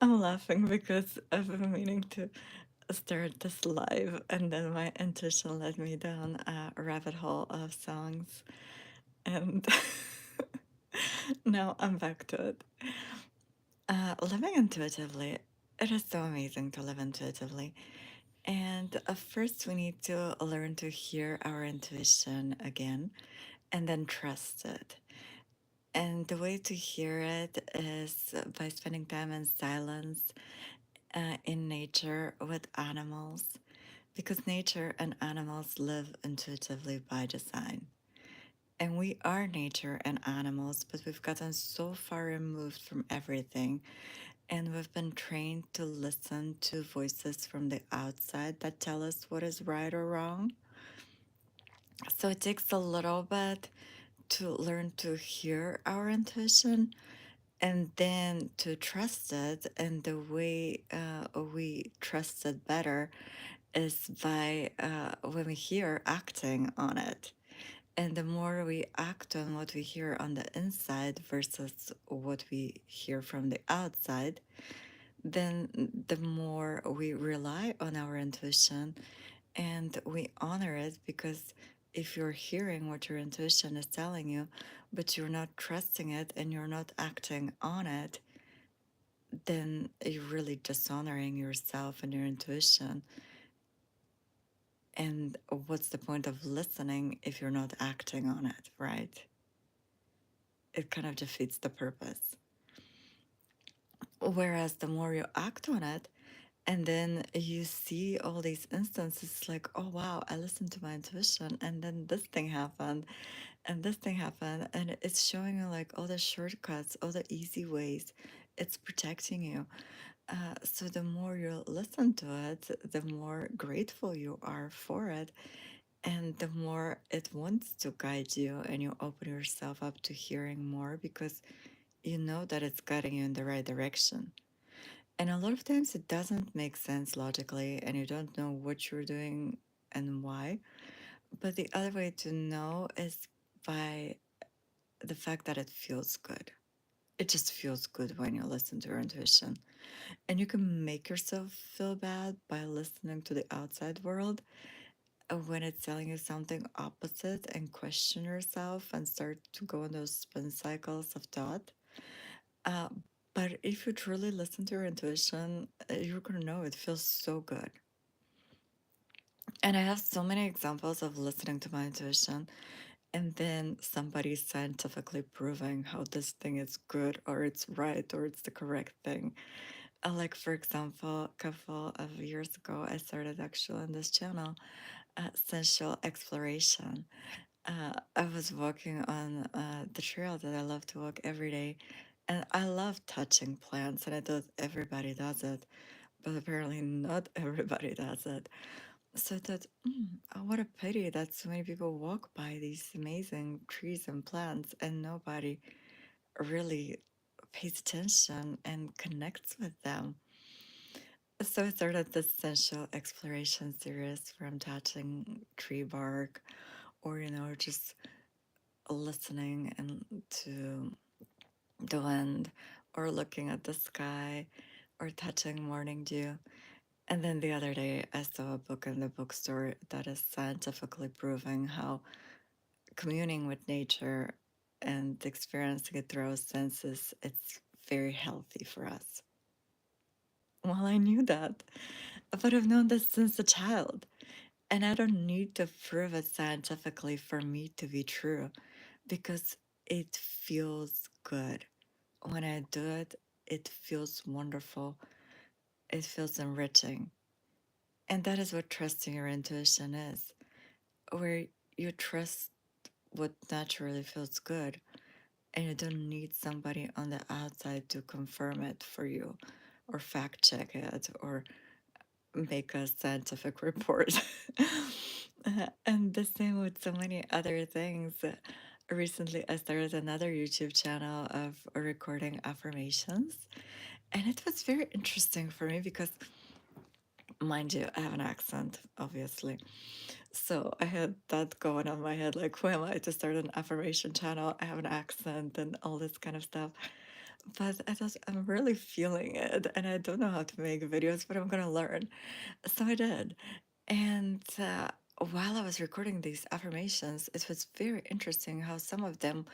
I'm laughing because I've been meaning to start this live, and then my intuition led me down a rabbit hole of songs, and now I'm back to it. Living intuitively, it is so amazing to live intuitively. And first, we need to learn to hear our intuition again and then trust it. And the way to hear it is by spending time in silence, in nature with animals, because nature and animals live intuitively by design. And we are nature and animals, but we've gotten so far removed from everything. And we've been trained to listen to voices from the outside that tell us what is right or wrong. So it takes a little bit to learn to hear our intuition and then to trust it. And the way we trust it better is by when we hear acting on it. And the more we act on what we hear on the inside versus what we hear from the outside, then the more we rely on our intuition and we honor it, because if you're hearing what your intuition is telling you, but you're not trusting it and you're not acting on it, then you're really dishonoring yourself and your intuition. And what's the point of listening if you're not acting on it, right? It kind of defeats the purpose. Whereas the more you act on it, and then you see all these instances like, oh wow, I listened to my intuition, and then this thing happened, and this thing happened, and it's showing you like all the shortcuts, all the easy ways. It's protecting you. So the more you listen to it, the more grateful you are for it, and the more it wants to guide you, and you open yourself up to hearing more because you know that it's guiding you in the right direction. And a lot of times it doesn't make sense logically, and you don't know what you're doing and why. But the other way to know is by the fact that it feels good. It just feels good when you listen to your intuition. And you can make yourself feel bad by listening to the outside world when it's telling you something opposite, and question yourself and start to go in those spin cycles of thought. Uh, but if you truly listen to your intuition, you're gonna know it feels so good. And I have so many examples of listening to my intuition and then somebody scientifically proving how this thing is good or it's right or it's the correct thing. Like, for example, a couple of years ago, I started actually on this channel, Sensual Exploration. I was walking on the trail that I love to walk every day, and I love touching plants, and I thought everybody does it, but apparently not everybody does it. So I thought, oh, what a pity that so many people walk by these amazing trees and plants and nobody really pays attention and connects with them. So I started this sensual exploration series from touching tree bark or, just listening and to the wind or looking at the sky or touching morning dew. And then the other day, I saw a book in the bookstore that is scientifically proving how communing with nature and experiencing it through our senses, it's very healthy for us. Well, I knew that, but I've known this since a child. And I don't need to prove it scientifically for me to be true because it feels good. When I do it, it feels wonderful. It feels enriching. And that is what trusting your intuition is, where you trust what naturally feels good and you don't need somebody on the outside to confirm it for you or fact check it or make a scientific report. And the same with so many other things. Recently, I started another YouTube channel of recording affirmations, and it was very interesting for me because, mind you, I have an accent, obviously. So I had that going on my head, like, who am I to start an affirmation channel? I have an accent and all this kind of stuff. but I'm really feeling it, and I don't know how to make videos, but I'm gonna learn. So I did. And while I was recording these affirmations, it was very interesting how some of them,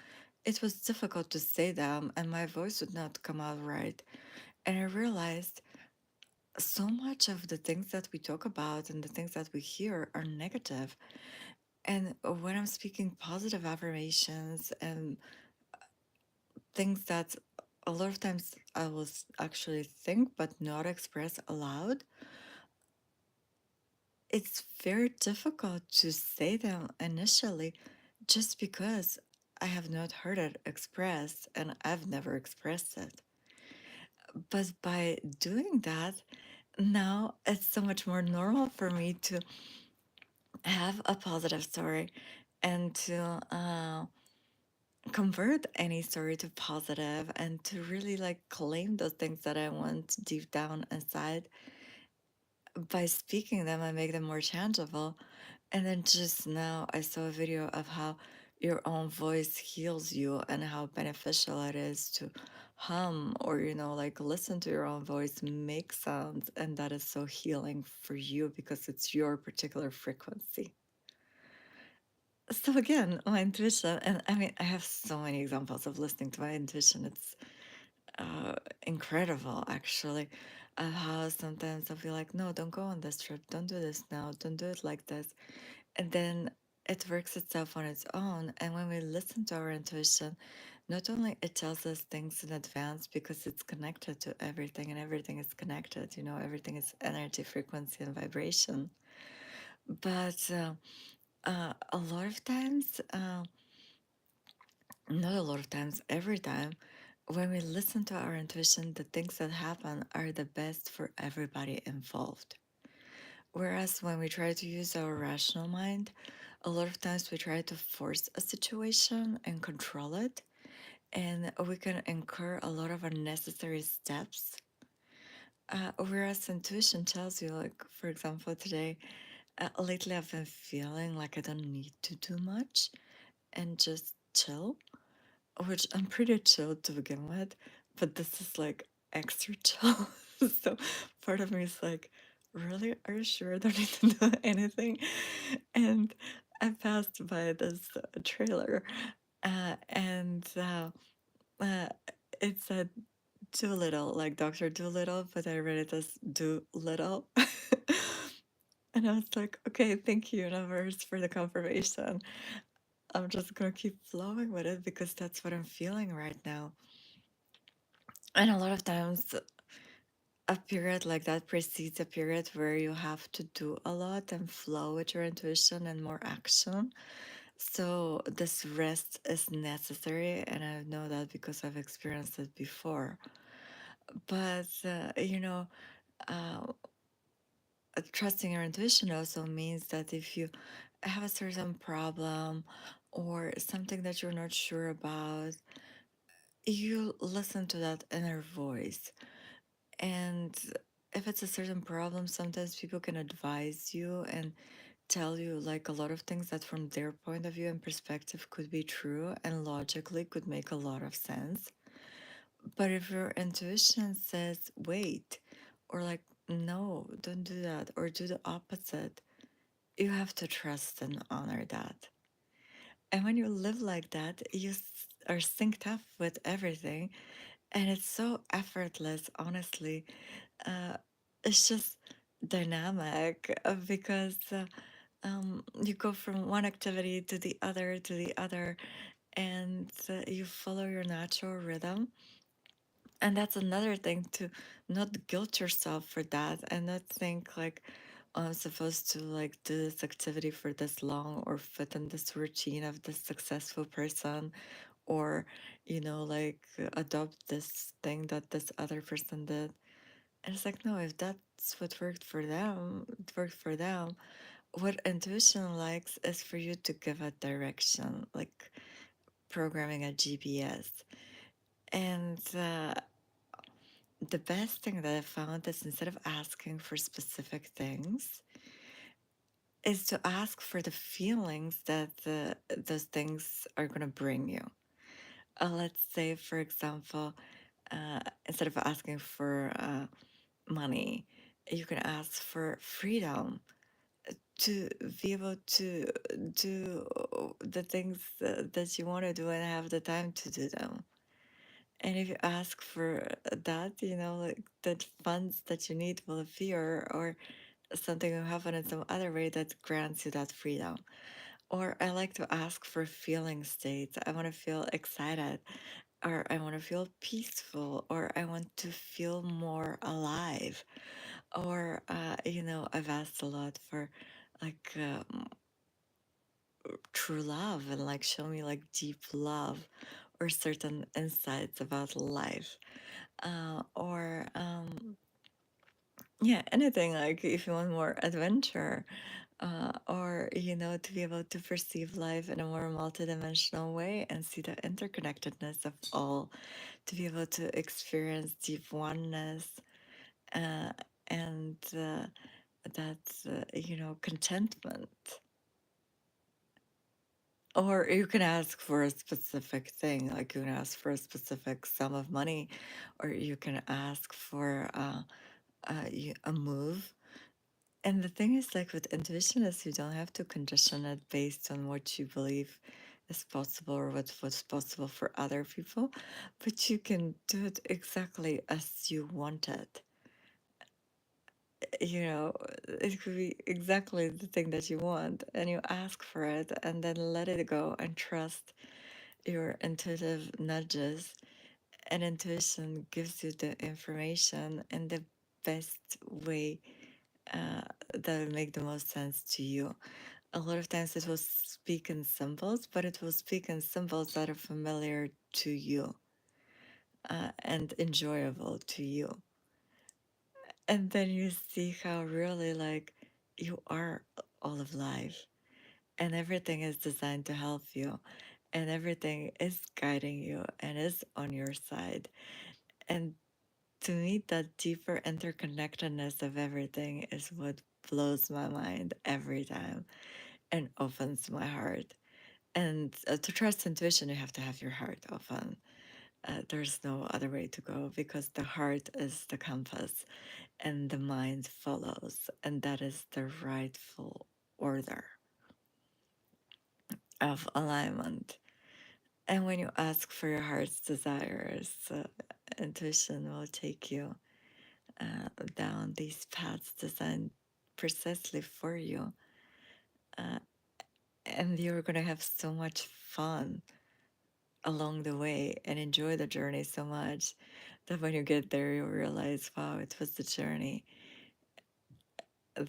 it was difficult to say them, and my voice would not come out right. And I realized so much of the things that we talk about and the things that we hear are negative. And when I'm speaking positive affirmations and things that a lot of times I will actually think but not express aloud, it's very difficult to say them initially just because I have not heard it expressed and I've never expressed it. But by doing that, now it's so much more normal for me to have a positive story and to convert any story to positive and to really like claim those things that I want deep down inside. By speaking them, I make them more tangible. And then just now, I saw a video of how your own voice heals you and how beneficial it is to hum or, like listen to your own voice, make sounds. And that is so healing for you because it's your particular frequency. So, again, my intuition, and I mean, I have so many examples of listening to my intuition. It's uh, incredible, actually, of how sometimes I'll be like, no, don't go on this trip. Don't do this now. Don't do it like this. And then it works itself on its own. And when we listen to our intuition, not only it tells us things in advance because it's connected to everything and everything is connected, everything is energy, frequency, and vibration. But a lot of times, not a lot of times, every time, when we listen to our intuition, the things that happen are the best for everybody involved. Whereas when we try to use our rational mind, a lot of times we try to force a situation and control it, and we can incur a lot of unnecessary steps. Whereas intuition tells you, like, for example, today, lately I've been feeling like I don't need to do much and just chill, which I'm pretty chill to begin with, but this is like extra chill. So part of me is like, really? Are you sure I don't need to do anything? And I passed by this trailer and uh, it said Doolittle, like Dr. Doolittle, but I read it as Do Little. And I was like, okay, thank you, universe, for the confirmation. I'm just gonna keep flowing with it because that's what I'm feeling right now. And a lot of times, a period like that precedes a period where you have to do a lot and flow with your intuition and more action. So, this rest is necessary, and I know that because I've experienced it before. But, uh, trusting your intuition also means that if you have a certain problem or something that you're not sure about, you listen to that inner voice. And if it's a certain problem, sometimes people can advise you and tell you like a lot of things that from their point of view and perspective could be true and logically could make a lot of sense. But if your intuition says, wait, or like, no, don't do that, or do the opposite, you have to trust and honor that. And when you live like that, you are synced up with everything. And it's so effortless, honestly. Uh, it's just dynamic because you go from one activity to the other, and you follow your natural rhythm. And that's another thing to not guilt yourself for that and not think like, oh, I'm supposed to like do this activity for this long or fit in this routine of this successful person or, like adopt this thing that this other person did. And it's like, no, if that's what worked for them, it worked for them. What intuition likes is for you to give a direction, like programming a GPS. And the best thing that I found is instead of asking for specific things, is to ask for the feelings that those things are going to bring you. Let's say, for example, Instead of asking for money, you can ask for freedom to be able to do the things that you want to do and have the time to do them. And if you ask for that, like the funds that you need will appear, or something will happen in some other way that grants you that freedom. Or I like to ask for feeling states. I want to feel excited, or I want to feel peaceful, or I want to feel more alive. Or, I've asked a lot for like true love, and like show me like deep love or certain insights about life. Or, yeah, anything, like if you want more adventure, or to be able to perceive life in a more multidimensional way and see the interconnectedness of all, to be able to experience deep oneness, uh, and that's contentment. Or you can ask for a specific thing, like you can ask for a specific sum of money, or you can ask for a move. And the thing is, like with intuition, is you don't have to condition it based on what you believe is possible or what's possible for other people, but you can do it exactly as you want it. You know, it could be exactly the thing that you want, and you ask for it, and then let it go and trust your intuitive nudges. And intuition gives you the information in the best way uh, that will make the most sense to you. A lot of times it will speak in symbols, but it will speak in symbols that are familiar to you, and enjoyable to you. And then you see how really like you are all of life, and everything is designed to help you, and everything is guiding you and is on your side. And to me, that deeper interconnectedness of everything is what blows my mind every time and opens my heart. And to trust intuition, you have to have your heart open. There's no other way to go, because the heart is the compass and the mind follows. And that is the rightful order of alignment. And when you ask for your heart's desires, intuition will take you down these paths designed precisely for you. Uh, and you're going to have so much fun along the way and enjoy the journey so much that when you get there, you'll realize, wow, it was the journey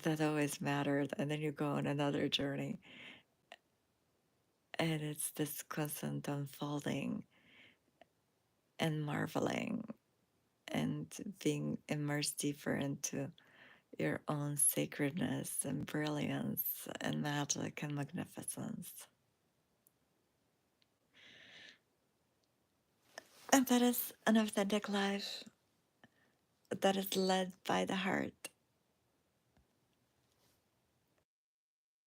that always mattered. And then you go on another journey, and it's this constant unfolding and marveling and being immersed deeper into your own sacredness and brilliance and magic and magnificence. And that is an authentic life that is led by the heart.